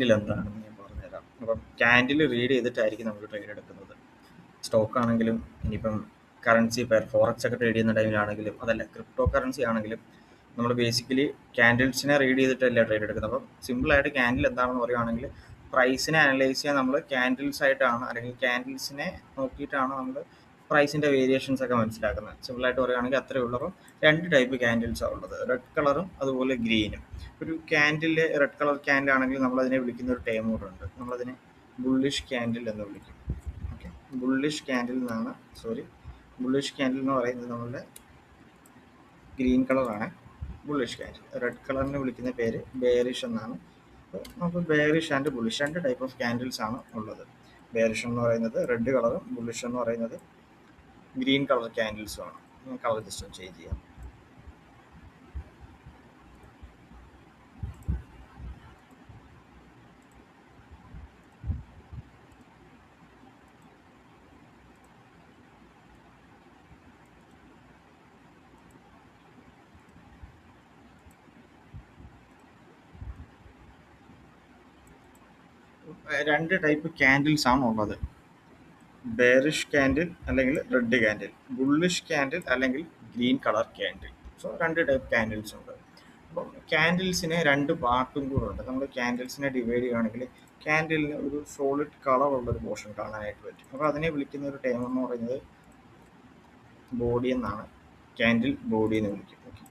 Candle എന്താണെന്ന് ഞാൻ പറഞ്ഞുതരാം. അപ്പം ക്യാൻഡിൽ റീഡ് ചെയ്തിട്ടായിരിക്കും നമ്മൾ ട്രേഡ് എടുക്കുന്നത്. സ്റ്റോക്ക് ആണെങ്കിലും ഇനിയിപ്പം കറൻസി പെയർ ഫോറക്സ് ഒക്കെ ട്രേഡ് ചെയ്യുന്ന ടൈമിലാണെങ്കിലും അതല്ല ക്രിപ്റ്റോ കറൻസി ആണെങ്കിലും നമ്മൾ ബേസിക്കലി ക്യാൻഡിൽസിനെ റീഡ് ചെയ്തിട്ടല്ല ട്രേഡ് എടുക്കുന്നത്. അപ്പം സിമ്പിളായിട്ട് ക്യാൻഡിൽ എന്താണെന്ന് പറയുകയാണെങ്കിൽ പ്രൈസിനെ അനലൈസ് ചെയ്യാൻ നമ്മൾ ക്യാൻഡിൽസ് ആയിട്ടാണ് അല്ലെങ്കിൽ ക്യാൻഡിൽസിനെ നോക്കിയിട്ടാണ് നമ്മൾ പ്രൈസിൻ്റെ വേരിയേഷൻസ് ഒക്കെ മനസ്സിലാക്കുന്നത്. സിമ്പിളായിട്ട് പറയുകയാണെങ്കിൽ അത്രയേ ഉള്ളൂ. അപ്പം രണ്ട് ടൈപ്പ് ക്യാൻഡിൽസാണ് ഉള്ളത്, റെഡ് കളറും അതുപോലെ ഗ്രീനും. ഒരു ക്യാൻഡിൽ റെഡ് കളർ ക്യാൻഡിൽ ആണെങ്കിൽ നമ്മളതിനെ വിളിക്കുന്ന ഒരു ടേം കൂടെ ഉണ്ട്, നമ്മളതിനെ ബുള്ളിഷ് ക്യാൻഡിൽ എന്ന് വിളിക്കും. ഓക്കെ, ബുള്ളിഷ് ക്യാൻഡിൽ എന്നാണ് ബുള്ളിഷ് ക്യാൻഡിൽ എന്ന് പറയുന്നത് നമ്മളുടെ ഗ്രീൻ കളറാണ് ബുള്ളിഷ് ക്യാൻഡിൽ. റെഡ് കളറിനെ വിളിക്കുന്ന പേര് ബെയറിഷ് എന്നാണ്. അപ്പോൾ നമുക്ക് ബെയറിഷ് ആൻഡ് ബുള്ളിഷ് രണ്ട് ടൈപ്പ് ഓഫ് ക്യാൻഡിൽസ് ആണ് ഉള്ളത്. ബെയറിഷ് എന്ന് പറയുന്നത് റെഡ് കളറും ബുള്ളിഷ് എന്ന് പറയുന്നത് ഗ്രീൻ കളർ ക്യാൻഡിൽസും ആണ്. കളർ ജസ്റ്റ് ചേഞ്ച് ചെയ്യാം. രണ്ട് ടൈപ്പ് ക്യാൻഡിൽസ് ആണ് ഉള്ളത്, ബെയറിഷ് ക്യാൻഡിൽ അല്ലെങ്കിൽ റെഡ് ക്യാൻഡിൽ, ബുള്ളിഷ് ക്യാൻഡിൽ അല്ലെങ്കിൽ ഗ്രീൻ കളർ ക്യാൻഡിൽ. സോ രണ്ട് ടൈപ്പ് ക്യാൻഡിൽസ് ഉണ്ട്. അപ്പം ക്യാൻഡിൽസിന് രണ്ട് പാർട്ടും കൂടെ ഉണ്ട്. നമ്മൾ ക്യാൻഡിൽസിനെ ഡിവൈഡ് ചെയ്യുകയാണെങ്കിൽ ക്യാൻഡിലിന് ഒരു സോളിഡ് കളർ ഉള്ളൊരു പോർഷൻ കാണാനായിട്ട് പറ്റും. അപ്പോൾ അതിനെ വിളിക്കുന്ന ഒരു ടേം എന്ന് പറയുന്നത് ബോഡി എന്നാണ്. ക്യാൻഡിൽ ബോഡി എന്ന് വിളിക്കും. ഓക്കെ,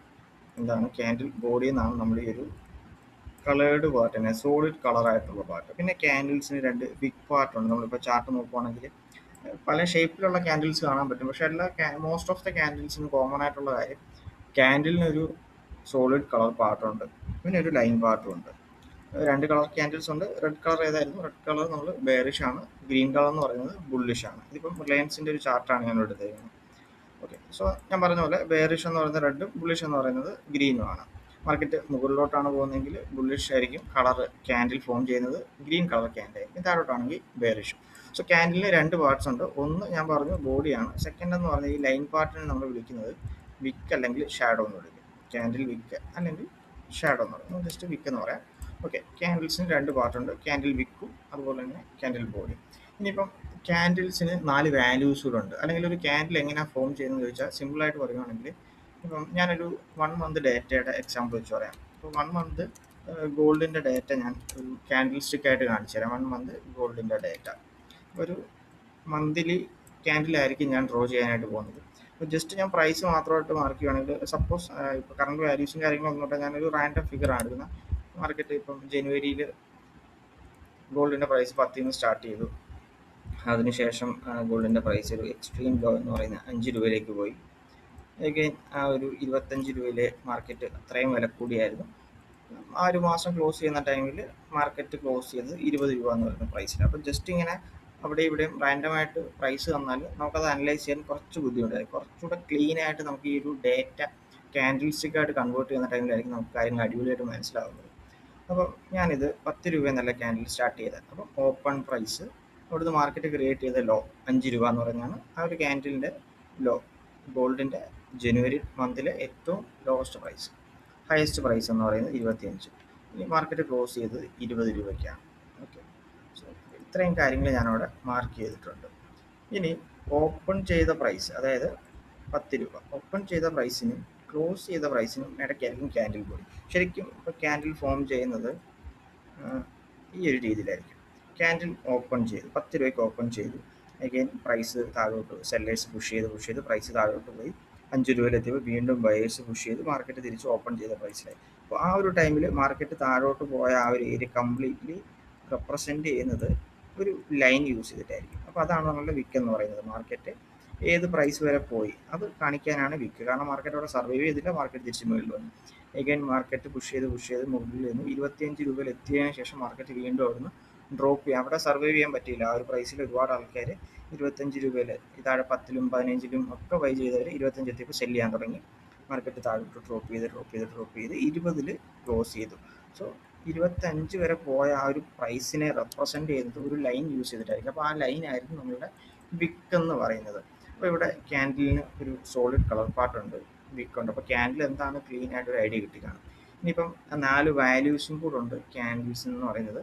എന്താണ് ക്യാൻഡിൽ ബോഡി എന്നാണ് നമ്മൾ ഈ ഒരു കളേർഡ് പാർട്ട് തന്നെ, സോളിഡ് കളറായിട്ടുള്ള പാർട്ട്. പിന്നെ ക്യാൻഡിൽസിന് രണ്ട് ബിഗ് പാർട്ടുണ്ട്. നമ്മളിപ്പോൾ ചാർട്ട് നോക്കുവാണെങ്കിൽ പല ഷേപ്പിലുള്ള ക്യാൻഡിൽസ് കാണാൻ പറ്റും. പക്ഷേ മോസ്റ്റ് ഓഫ് ദ ക്യാൻഡിൽസിന് കോമൺ ആയിട്ടുള്ള കാര്യം ക്യാൻഡിലിനൊരു സോളിഡ് കളർ പാർട്ടുണ്ട്, പിന്നെ ഒരു ലൈൻ പാർട്ടും ഉണ്ട്. രണ്ട് കളർ ക്യാൻഡിൽസ് ഉണ്ട്. റെഡ് കളർ ഏതായിരുന്നു? റെഡ് കളർ നമ്മൾ ബെയറിഷ് ആണ്. ഗ്രീൻ കളർ എന്ന് പറയുന്നത് ബുള്ളിഷ് ആണ്. ഇതിപ്പം റിലയൻസിൻ്റെ ഒരു ചാർട്ടാണ് ഞാൻ എടുത്തേക്കുന്നത്. ഓക്കെ, സോ ഞാൻ പറഞ്ഞ പോലെ ബെയറിഷ് എന്ന് പറയുന്നത് റെഡും ബുള്ളിഷ് എന്ന് പറയുന്നത് ഗ്രീനും ആണ്. മാർക്കറ്റ് മുകളിലോട്ടാണ് പോകുന്നതെങ്കിൽ ബുള്ളിഷ് ആയിരിക്കും കളർ ക്യാൻഡിൽ ഫോം ചെയ്യുന്നത്, ഗ്രീൻ കളർ ക്യാൻഡിൽ ആയിരിക്കും. താഴോട്ടാണെങ്കിൽ ബെയറിഷ്. സോ ക്യാൻഡിലിന് രണ്ട് പാർട്സ് ഉണ്ട്. ഒന്ന് ഞാൻ പറഞ്ഞു ബോഡിയാണ്. സെക്കൻഡ് എന്ന് പറഞ്ഞാൽ ഈ ലൈൻ പാർട്ടിനെ നമ്മൾ വിളിക്കുന്നത് വിക്ക് അല്ലെങ്കിൽ ഷാഡോ എന്ന് വിളിക്കും. ക്യാൻഡിൽ വിക്ക് അല്ലെങ്കിൽ ഷാഡോ എന്ന് പറയുന്നത് ജസ്റ്റ് വിക്ക് എന്ന് പറയാം. ഓക്കെ, ക്യാൻഡിൽസിന് രണ്ട് പാർട്ടുണ്ട്, ക്യാൻഡിൽ വിക്കും അതുപോലെ തന്നെ ക്യാൻഡിൽ ബോഡി. ഇനിയിപ്പം ക്യാൻഡിൽസിന് 4 വാല്യൂസ് കൂടെ ഉണ്ട്. അല്ലെങ്കിൽ ഒരു ക്യാൻഡിൽ എങ്ങനെയാണ് ഫോം ചെയ്യുന്നത് ചോദിച്ചാൽ സിമ്പിളായിട്ട് പറയുകയാണെങ്കിൽ ഇപ്പം ഞാനൊരു 1 മന്ത് ഡേറ്റയുടെ എക്സാമ്പിൾ വെച്ച് പറയാം. ഇപ്പോൾ 1 മന്ത് ഗോൾഡിൻ്റെ ഡേറ്റ ഞാൻ ഒരു ക്യാൻഡിൽ സ്റ്റിക്കായിട്ട് കാണിച്ചു തരാം. 1 മന്ത് ഗോൾഡിൻ്റെ ഡേറ്റ ഒരു മന്ത്ലി ക്യാൻഡിലായിരിക്കും ഞാൻ ഡ്രോ ചെയ്യാനായിട്ട് പോകുന്നത്. അപ്പോൾ ജസ്റ്റ് ഞാൻ പ്രൈസ് മാത്രമായിട്ട് മാർക്ക് ചെയ്യുകയാണെങ്കിൽ സപ്പോസ് ഇപ്പോൾ കറണ്ട് വാല്യൂസും കാര്യങ്ങളൊന്നും തൊട്ട് ഞാനൊരു റാൻഡം ഫിഗറാണ് എടുക്കുന്നത്. മാർക്കറ്റ് ഇപ്പം ജനുവരിയിൽ ഗോൾഡിൻ്റെ പ്രൈസ് 10 സ്റ്റാർട്ട് ചെയ്തു. അതിനുശേഷം ഗോൾഡിൻ്റെ പ്രൈസ് ഒരു എക്സ്ട്രീം ലോ എന്ന് പറയുന്ന 5 രൂപയിലേക്ക് പോയി. അഗെയിൻ ആ ഒരു 25 രൂപയിലെ മാർക്കറ്റ് അത്രയും വില കൂടിയായിരുന്നു. ആ ഒരു മാസം ക്ലോസ് ചെയ്യുന്ന ടൈമിൽ മാർക്കറ്റ് ക്ലോസ് ചെയ്തത് 20 രൂപ എന്ന് പറയുന്ന പ്രൈസിൽ. അപ്പോൾ ജസ്റ്റ് ഇങ്ങനെ അവിടെ ഇവിടെയും റാൻഡമായിട്ട് പ്രൈസ് തന്നാൽ നമുക്കത് അനലൈസ് ചെയ്യാൻ കുറച്ച് ബുദ്ധിമുട്ടായി. കുറച്ചുകൂടെ ക്ലീൻ ആയിട്ട് നമുക്ക് ഈ ഒരു ഡേറ്റ ക്യാൻഡിൽ സ്റ്റിക്കായിട്ട് കൺവേർട്ട് ചെയ്യുന്ന ടൈമിലായിരിക്കും നമുക്ക് കാര്യങ്ങൾ അടിപൊളിയായിട്ട് മനസ്സിലാവുന്നത്. അപ്പോൾ ഞാനിത് 10 രൂപ എന്നല്ല ക്യാൻഡിൽ സ്റ്റാർട്ട് ചെയ്തത്. അപ്പോൾ ഓപ്പൺ പ്രൈസ് അവിടുന്ന് മാർക്കറ്റ് ക്രിയേറ്റ് ചെയ്ത ലോ 5 രൂപ എന്ന് പറയുന്നതാണ് ആ ഒരു ക്യാൻഡിലിൻ്റെ ലോ. ഗോൾഡിൻ്റെ ജനുവരി മന്തിലെ ഏറ്റവും ലോവസ്റ്റ് പ്രൈസ്. ഹയസ്റ്റ് പ്രൈസ് എന്ന് പറയുന്നത് 25. ഇനി മാർക്കറ്റ് ക്ലോസ് ചെയ്തത് 20 രൂപയ്ക്കാണ്. ഓക്കെ, സോ ഇത്രയും കാര്യങ്ങൾ ഞാനവിടെ മാർക്ക് ചെയ്തിട്ടുണ്ട്. ഇനി ഓപ്പൺ ചെയ്ത പ്രൈസ്, അതായത് 10 രൂപ ഓപ്പൺ ചെയ്ത പ്രൈസിനും ക്ലോസ് ചെയ്ത പ്രൈസിനും ഇടയ്ക്കായിരിക്കും ക്യാൻഡിൽ പോയി. ശരിക്കും ഇപ്പോൾ ക്യാൻഡിൽ ഫോം ചെയ്യുന്നത് ഈ ഒരു രീതിയിലായിരിക്കും. ക്യാൻഡിൽ ഓപ്പൺ ചെയ്തു, 10 രൂപയ്ക്ക് ഓപ്പൺ ചെയ്തു. അഗെയിൻ പ്രൈസ് താഴോട്ട് സെല്ലേഴ്സ് പുഷ് ചെയ്ത് പ്രൈസ് താഴോട്ട് പോയി. 5 രൂപയിലെത്തിയപ്പോൾ വീണ്ടും ബയേഴ്സ് പുഷ് ചെയ്ത് മാർക്കറ്റ് തിരിച്ച് ഓപ്പൺ ചെയ്ത പ്രൈസിലായി. അപ്പോൾ ആ ഒരു ടൈമിൽ മാർക്കറ്റ് താഴോട്ട് പോയ ആ ഒരു ഏരിയ കംപ്ലീറ്റ്ലി റെപ്രസെൻറ്റ് ചെയ്യുന്നത് ഒരു ലൈൻ യൂസ് ചെയ്തിട്ടായിരിക്കും. അപ്പോൾ അതാണ് നമ്മളുടെ വിക്ക് എന്ന് പറയുന്നത്. മാർക്കറ്റ് ഏത് പ്രൈസ് വരെ പോയി അത് കാണിക്കാനാണ് വിക്ക്. കാരണം മാർക്കറ്റ് അവിടെ സർവൈവ് ചെയ്തില്ല, മാർക്കറ്റ് തിരിച്ച് മുകളിൽ വന്നു. എഗൈൻ മാർക്കറ്റ് പുഷ് ചെയ്ത് മുകളിൽ നിന്ന് 25 രൂപയിൽ എത്തിയതിനു ശേഷം മാർക്കറ്റ് വീണ്ടും അവിടുന്ന് ഡ്രോപ്പ് ചെയ്യാം. അവിടെ സർവൈവ് ചെയ്യാൻ പറ്റിയില്ല. ആ ഒരു പ്രൈസിൽ ഒരുപാട് ആൾക്കാർ 25 രൂപയിൽ താഴെ 10ലും 15ലും ഒക്കെ ബൈ ചെയ്തവർ 25 എത്തിയപ്പോൾ സെല് ചെയ്യാൻ തുടങ്ങി. മാർക്കറ്റ് താഴോട്ട് ഡ്രോപ്പ് ചെയ്ത് 20ൽ ക്ലോസ് ചെയ്തു. സോ 25 വരെ പോയ ആ ഒരു പ്രൈസിനെ റെപ്രസെൻറ്റ് ചെയ്യുന്നത് ഒരു ലൈൻ യൂസ് ചെയ്തിട്ടായിരിക്കും. അപ്പോൾ ആ ലൈൻ ആയിരുന്നു നമ്മളുടെ വിക്ക് എന്ന് പറയുന്നത്. അപ്പോൾ ഇവിടെ ക്യാൻഡിലിന് ഒരു സോളിഡ് കളർ പാർട്ടുണ്ട്, വിക്ക് ഉണ്ട്. അപ്പോൾ ക്യാൻഡിൽ എന്താണ് ക്ലീൻ ആയിട്ട് ഒരു ഐഡിയ കിട്ടി കാണും. ഇനിയിപ്പം 4 വാല്യൂസും കൂടെ ഉണ്ട് ക്യാൻഡിൽസ് എന്ന് പറയുന്നത്.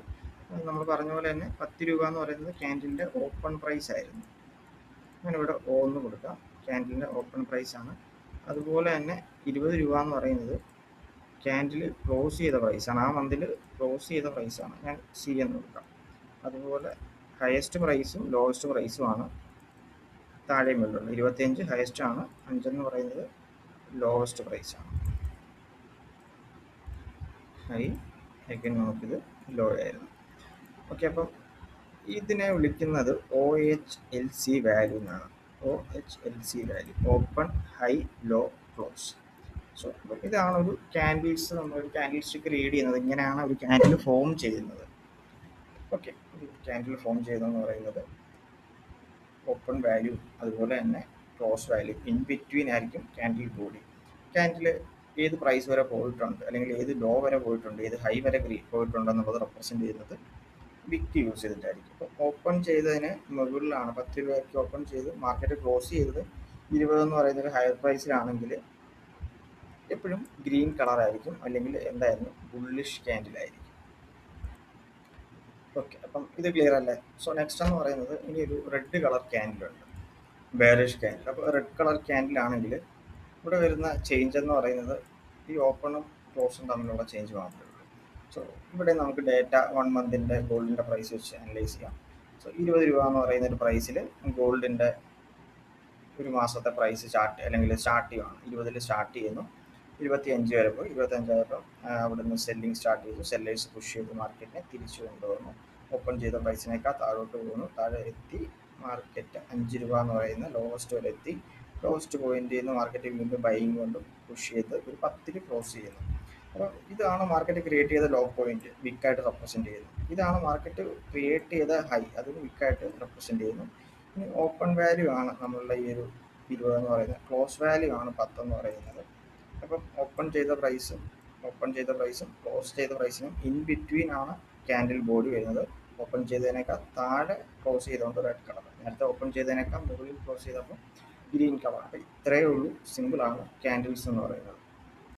നമ്മൾ പറഞ്ഞ പോലെ തന്നെ 10 രൂപ എന്ന് പറയുന്നത് ക്യാൻഡിലിൻ്റെ ഓപ്പൺ പ്രൈസ് ആയിരുന്നു. അങ്ങനെ ഇവിടെ ഓ എന്ന് കൊടുക്കാം. ക്യാൻഡിലിൻ്റെ ഓപ്പൺ പ്രൈസ് ആണ്. അതുപോലെ തന്നെ 20 രൂപ എന്ന് പറയുന്നത് ക്യാൻഡിൽ ക്ലോസ് ചെയ്ത പ്രൈസാണ്. ആ മന്തിൽ ക്ലോസ് ചെയ്ത പ്രൈസാണ്. ഞാൻ സി എന്ന് കൊടുക്കാം. അതുപോലെ ഹയസ്റ്റ് പ്രൈസും ലോവസ്റ്റ് പ്രൈസുമാണ് താഴെ മുകളിലുള്ളത്. 25 ഹയസ്റ്റ് ആണ്, 5 എന്ന് പറയുന്നത് ലോവസ്റ്റ് പ്രൈസാണ്. ഹൈ again നമുക്കിത് ലോ ആയിരുന്നു. ഓക്കെ, അപ്പം ഇതിനെ വിളിക്കുന്നത് OHLC വാല്യൂ എന്നാണ്. OHLC value, open high low close. So അപ്പം ഇതാണ് ഒരു ക്യാൻഡിൽസ്, നമ്മളൊരു ക്യാൻഡിൽ സ്റ്റിക്ക് റീഡ് ചെയ്യുന്നത്. ഇങ്ങനെയാണ് ഒരു ക്യാൻഡിൽ ഫോം ചെയ്യുന്നത്. ഓക്കെ, ക്യാൻഡിൽ ഫോം ചെയ്യുന്നതെന്ന് പറയുന്നത് ഓപ്പൺ വാല്യൂ അതുപോലെ തന്നെ ക്ലോസ് വാല്യൂ ഇൻ ബിറ്റ്വീൻ ആയിരിക്കും ക്യാൻഡിൽ ബോഡി. ക്യാൻഡിൽ ഏത് പ്രൈസ് വരെ പോയിട്ടുണ്ട്, അല്ലെങ്കിൽ ഏത് ലോ വരെ പോയിട്ടുണ്ട്, ഏത് ഹൈ വരെ പോയിട്ടുണ്ട് എന്നുള്ളത് റെപ്രസെൻറ്റ് ചെയ്യുന്നത് വിക്ക് യൂസ് ചെയ്തിട്ടായിരിക്കും. ഇപ്പോൾ ഓപ്പൺ ചെയ്തതിന് മുകളിലാണ് 10 രൂപയ്ക്ക് ഓപ്പൺ ചെയ്ത് മാർക്കറ്റ് ക്ലോസ് ചെയ്തത് 20 എന്ന് പറയുന്നത് ഹയർ പ്രൈസിലാണെങ്കിൽ എപ്പോഴും ഗ്രീൻ കളർ ആയിരിക്കും, അല്ലെങ്കിൽ എന്തായിരുന്നു ബുള്ളിഷ് ക്യാൻഡിലായിരിക്കും. ഓക്കെ, അപ്പം ഇത് ക്ലിയർ അല്ലേ? സോ നെക്സ്റ്റ് എന്ന് പറയുന്നത് ഇനി ഒരു റെഡ് കളർ ക്യാൻഡിലുണ്ട്, ബെയറിഷ് ക്യാൻഡിൽ. അപ്പോൾ റെഡ് കളർ ക്യാൻഡിലാണെങ്കിൽ ഇവിടെ വരുന്ന ചേഞ്ച് എന്ന് പറയുന്നത് ഈ ഓപ്പണും ക്ലോസും തമ്മിലുള്ള ചേഞ്ച് മാത്രമേ ഉള്ളൂ. സോ ഇവിടെ നമുക്ക് ഡേറ്റ 1 മന്തിൻ്റെ ഗോൾഡിൻ്റെ പ്രൈസ് വെച്ച് അനലൈസ് ചെയ്യാം. സോ 20 രൂപ എന്ന് പറയുന്ന ഒരു പ്രൈസിൽ ഗോൾഡിൻ്റെ ഒരു മാസത്തെ പ്രൈസ് സ്റ്റാർട്ട് ചെയ്യുകയാണ്. 20 സ്റ്റാർട്ട് ചെയ്യുന്നു, 25 വരെ പോയി. 25 ആയപ്പോൾ അവിടെ നിന്ന് സെല്ലിങ് സ്റ്റാർട്ട് ചെയ്തു. സെല്ലേഴ്സ് പുഷ് ചെയ്ത് മാർക്കറ്റിനെ തിരിച്ചു കൊണ്ടുവന്നു. ഓപ്പൺ ചെയ്ത പ്രൈസിനേക്കാൾ താഴോട്ട് പോകുന്നു. താഴെ എത്തി മാർക്കറ്റ് 5 രൂപ എന്ന് പറയുന്ന ലോവസ്റ്റ് വരെ എത്തി. ലോവസ്റ്റ് പോയിന്റിൽ നിന്ന് മാർക്കറ്റ് വീണ്ടും ബൈയിങ് കൊണ്ട് പുഷ് ചെയ്ത് ഒരു 10 ക്ലോസ് ചെയ്യുന്നു. അപ്പോൾ ഇതാണ് മാർക്കറ്റ് ക്രിയേറ്റ് ചെയ്ത ലോ പോയിന്റ്, വിക്കായിട്ട് റെപ്രസെൻറ്റ് ചെയ്യുന്നു. ഇതാണ് മാർക്കറ്റ് ക്രിയേറ്റ് ചെയ്ത ഹൈ, അതൊരു വിക്കായിട്ട് റെപ്രസെൻറ്റ് ചെയ്യുന്നു. ഇനി ഓപ്പൺ വാല്യൂ ആണ് നമ്മളുടെ ഈ ഒരു 20 എന്ന് പറയുന്നത്. ക്ലോസ് വാല്യൂ ആണ് 10 എന്ന് പറയുന്നത്. അപ്പം ഓപ്പൺ ചെയ്ത പ്രൈസും ക്ലോസ് ചെയ്ത പ്രൈസിനും ഇൻ ബിറ്റ്വീൻ ആണ് ക്യാൻഡിൽ ബോഡി വരുന്നത്. ഓപ്പൺ ചെയ്തതിനേക്കാൾ താഴെ ക്ലോസ് ചെയ്തുകൊണ്ട് റെഡ് കളർ, നേരത്തെ ഓപ്പൺ ചെയ്തതിനേക്കാൾ മുകളിൽ ക്ലോസ് ചെയ്തപ്പോൾ ഗ്രീൻ കളർ. അപ്പം ഇത്രയേ ഉള്ളൂ, സിമ്പിളാണ് ക്യാൻഡിൽസ് എന്ന് പറയുന്നത്.